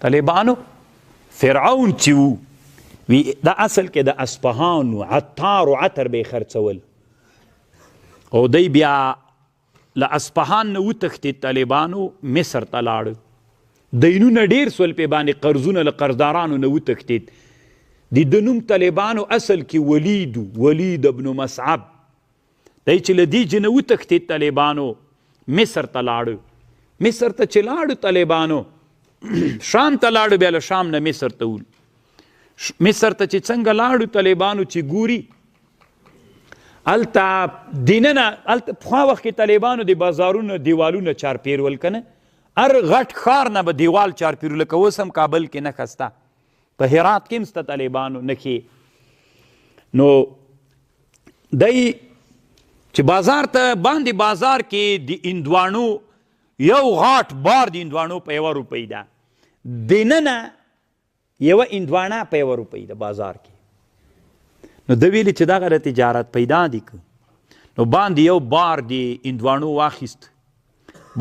طالبانو فرعون چې و وی دا اصل کې د اصفهان عطار و عطر به خرڅول او دی بیا له اصفهان نه وتښتېد طالبانو مصر ته لاړ دینونه ډېر سول پې باندې قرضونه له قرضدارانو نه وتښتېد د نوم طالبانو اصل کې ولید ابن مصعب دی چې له دې جنه وتښتېد طالبانو مصر ته لاړو مصر ته چې لاړو طالبانو شام ته لاړو بیا له شام نه مصر ته ول مصر ته چې څنګه لاړو طالبانو چې ګوري هلته دننه هلته پخوا وخت کې طالبانو د بازارونو دیوالونه چارپیرول که نه هر غټ ښار نه به دیوال چارپیرو لکه اوس هم کابل کې نښه سته په هرات کې هم سته طالبانو نښې نو دی چې بازار ته باندې بازار کې د هندواڼو یو غاټ بار د هندواڼو په 1 روپۍ ده دننه یوه هندواڼه په 1 روپۍ ده بازار کې نو د ویلې چې دغه تجارت پیدا دی که نو باندې یو بار د هندواڼو واخیست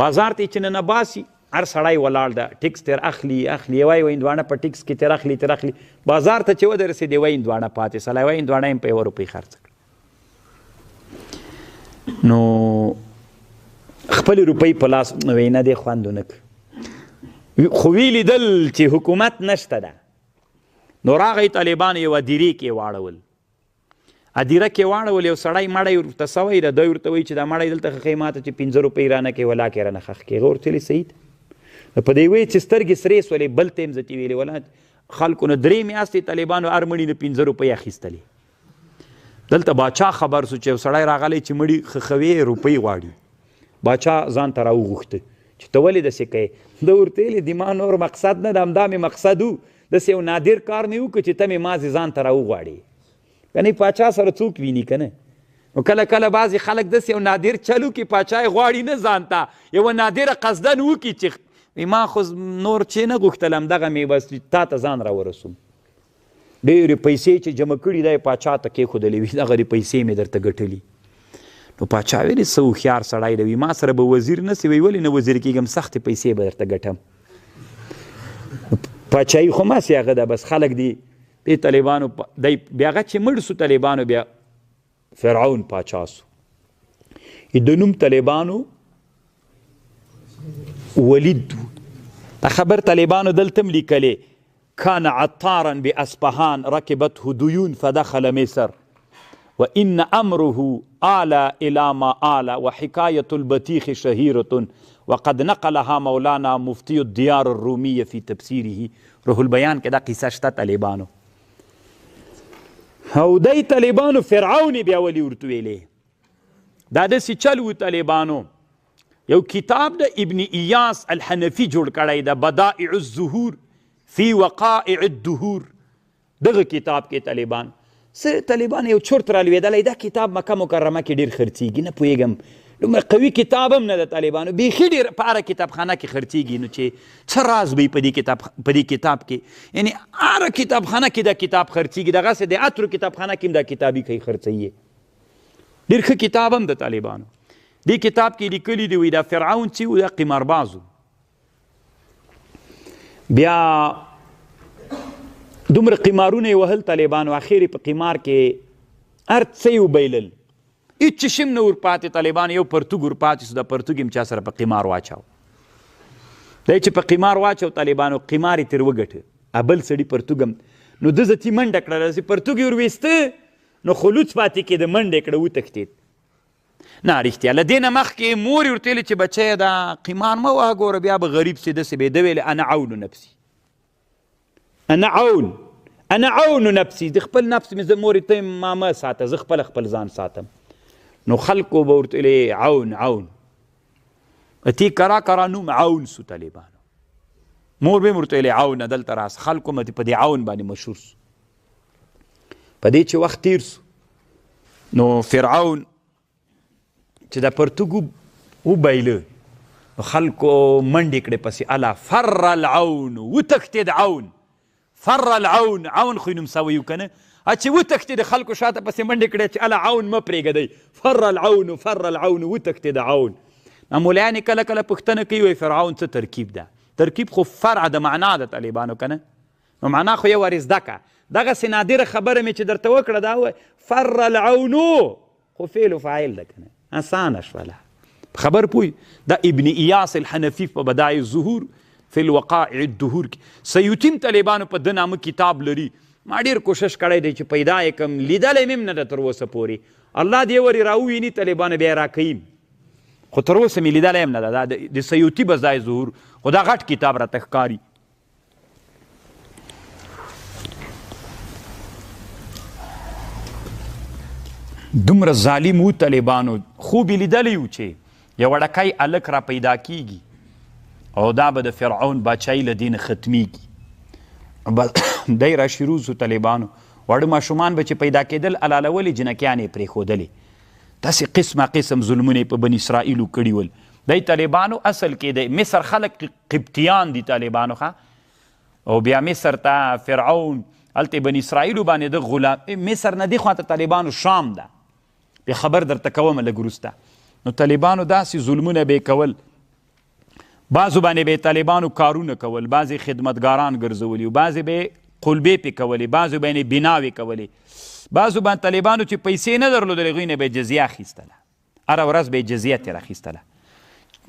بازار ته چې ننه باسي هر سړی ولاړ ده ټکس تر اخلي یوه هندواڼه په ټکس کې تر اخلي بازار ته چې ودرسېد یوه هندواڼه پاتې سله یوه هندواڼه یې په 1 روپۍ خرڅ کړه نو خپلې روپۍ په لاس وی نه دی خوند ونه که خو وی لیدل چې حکومت نشته ده نو راغی طالبان یو ادیرې کې واړول ادیره کې واړول یو سړی مړی ورته سوی ده دوی ورته وایي چې دا مړی دلته خښې ماته چې 15 روپۍ رانه کې ولا کې رانه خښ کې هغه ورته ویلې صحیح ده په دې وایي چې سترګې سرې سولې بل ته یې مځتې ویلې ولا خلکو نه 3 میاشتې طالبانو هر مړي نه 15 روپۍ اخیستلې دلته باچا خبر سو چې یو سړی راغلی چې مړي خښوي روپۍ غواړي باچا ځان ته راوغوښته چې ته ولې داسې کوې ده ورته ویلې د ما نور مقصد نه ده همدا مې مقصد و داسې یو نادر کار مې وکړه چې ته مې مازې ځان ته راوغواړې یعنې پاچا سره څوک ویني که نه نو کله کله بعضې خلک داسې یو نادر چل وکړي پاچا یې غواړي نه ځان ته یوه نادره قصدن وکړي چې ما خو نور چې نه غوښتل همدغه مې بس تا ته ځان راورسوم ډېرې پیسې چې جمع کړي دا یې پاچا ته کېښودلې وي دغه پیسې مې درته ګټلي نو پاچا ویلې څه هوښیار سړی دی ما سره به وزیر نه سي وی ولې نه وزیر کېږم سختې پیسې به درته ګټم پاچایي خو ماسې هغه ده بس خلک دي دې طالبانو دی بیا هغه چې مړ سو طالبانو بیا فرعون پاچا سو د نوم طالبانو ولید دا خبر طالبانو دلته هم لیکلې كان عطارا بأصفهان ركبته ديون فدخل مصر وإن أمره آل إلى ما آل وحكاية البطيخ شهيرة وقد نقلها مولانا مفتي الديار الرومية في تفسيره روح البيان كده قصة شتا طالبانو او دی طالبانو فرعون بیا ولی ورته ویلې دا داسې چل و طالبانو یو کتاب د ابن ایاس الحنفي جوړ کړی د بدائع الظهور فی وقائع الدهور دغه کتاب کې طالبان یو چرت رالوېدلی دا کتاب مکه مکرمه کې ډېر خرڅېږي نه پوهېږم دومره قوي کتاب هم نه د طالبانو بیخي ډېر په هره کتابخانه کې خرڅېږي نو چې څه راز به په دې کتاب کې یعنې هره کتابخانه کې دا کتاب خرڅېږي دغسې د اترو کتابخانه کې هم دا کتابي کوي خرڅوي ډېر ښه کتاب هم د طالبانو دې کتاب کې لیکلي دي وایي دا فرعون چې و دا قمارباز و بیا دومره قمارونه یې وهل طالبانو اخر په قمار کې هر څه یې وبایلل هېڅ شم نه ورپاتې طالبان یو پرتوګ ورپاتې سو دا پرتوګ یې چا سره په قمار واچاو دی چې په قمار واچو طالبانو قمار یې ترې وګټه بل سړي پرتوګ هم نو ده زتي منډه کړله چې پرتوګ یې ورویسته نو خلوڅ پاتې کېده منډه یې کړه وتښتېد نه رښتیا له دې نه مخکې مور یې ورته ویلې چې بچیه دا قمار مه وهه ګوره بیا به غریب سي داسې به یې ده ویلې انا عون نفسي انا عون نفسي د خپل نفس مې زه مورې ته ما مه ساته زه خپل ځان ساتم نو خلکو به ورته ویلې عون اتي کرا نوم عون سو طالبانو مور به ورته ویلې عون دلته راس خلکو مې په دې عون باندې مشهور سو په دې چې وخت تیر سو نو فرعون چې دا پرتوګ وبایله نو خلکو منډې کړې پسې الا فر العون وتښتېد عون فر العون عون خو یې نوم سوی و که نه چې وتښتېد خلکو شاته پسې منډې کړې چې الا عون مه پرېږدئ فر العون وتښتېد عون مولیانې کله کله پوښتنه کوي وایي فرعون څه ترکیب ده ترکیب خو فرع د معنا د طالبانو کنه نو معنا خو یو ور زده که دغسې نادره خبره مې چې درته وکړه دا ووایه فر العونو خو فعل و فاعل ده کنه اسانه شوله خبر پوی دا ابن ایاس الحنفی په بدایع الظهور فی الوقائع الدهور کې سیوطیم طالبانو په ده نامه کتاب لري ما ډېر کوشش کړی دی چې پیدا یې کړم لیدلی مې هم نه ده تر اوسه پورې الله دې ورې راوویني طالبانو بیا یې راکوي خو تر اوسه مې لیدلی هم نه ده دا د سیوطي بدایع الظهور خو دا غټ کتاب راته ښکاري دومره ظالم و طالبانو خوب یې لیدلی و چې یو وړکی هلک را پیدا کیږي او دا به د فرعون باچایي له دې نه ختمیږي دی را شروع سو طالبانو واړه ماشومان به چې پیدا کېدل الالولې جنکیانې یې پرېښودلې داسې قسمه قسم ظلمونه یې په بن اسرائیلو کړي ول دی طالبانو اصل کې د مصر خلک قبطیان دي طالبانو ښه او بیا مصر ته فرعون هلته بن اسرائیلو باندې د غلام مصر نه دې خواته طالبانو شام ده بیا خبر درته کومه لږ وروسته نو طالبانو داسې ظلمونه به یې کول بعضو باندې به طالبانو کارونه کول بعضې خدمتګاران ګرځولي بعضې به قلبې پې کولې بعضو باندې بناوې کولې بعضو باندې طالبانو چې پیسې نه درلودلې هغوی نه به یې جزیه اخیستله هره ورځ به یې جزیه ترې اخیستله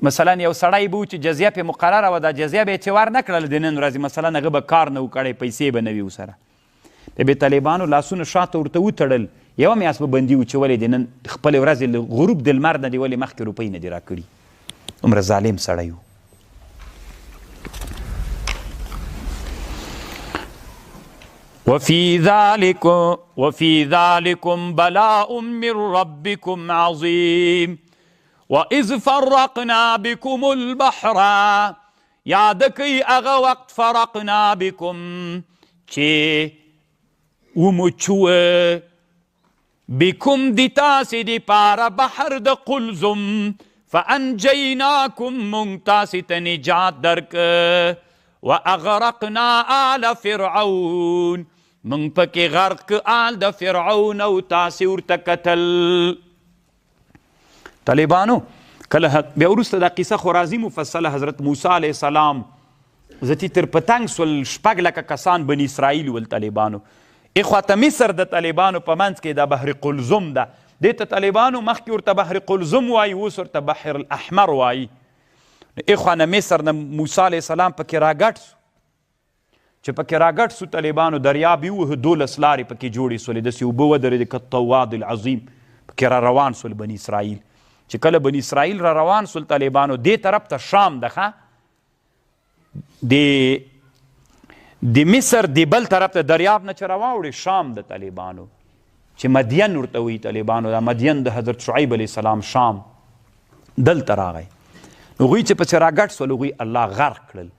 مثلا یو سړی به و چې جزیه پې مقرره وه دا جزیه به یې چې ور نه کړله د نن ورځې مثلا هغه به کار نه و کړی پیسې به نه وي ورسره بیا به طالبانو لاسونه شاته ورته وتړل یوه میاشت به بندي و چې ولې د نن خپلې ورځې غروب د لمر نه دې ولې مخکې روپۍ نه دي راکړي دومره ظالم سړی و وفي ذلكم بلاء من ربكم عظيم وإذ فرقنا بكم البحر یاد کوي هغه وقت فرقنا بكم چې ومچوه بكم د تاسې دپاره بحر د قلزم فانجیناکم موږ تاسې ته نجات درکه واغرقنا آل فرعون من پکې غرق آل د فرعون او تاسې ورته کتل طالبانو کله بیا وروسته دا قصه خو راځي مفصله حضرت موسی علیه السلام زتی تر پتنګ سول 6,000 کسان بني اسرائیل ول طالبانو اخواته مصر د طالبانو په منځ کې دا بحر قلزم ده دې ته طالبانو مخکې ورته بحر قلزم وایي اوس ورته بحر الاحمر وایي اخوانه مصر نه موسی علیه السلام پکې راګټ سو چې پکې راګټ سو طالبانو دریاب یې ووهه 12 لارې پکې جوړې سولې داسې اوبه ودرېدې کالطواد العظیم پکې را روان سول بني اسرائیل چې کله بني اسرائیل را روان سول طالبانو دې طرف ته شام ده ښه د مصر د بل طرف ته دریاب نه چې راواوړې شام د طالبانو چې مدین ورته وایي طالبانو دا مدین د حضرت شعیب علیه السلام شام دلته راغی نو هغوی چې پسې راګټ سول هغوی الله غرق کړل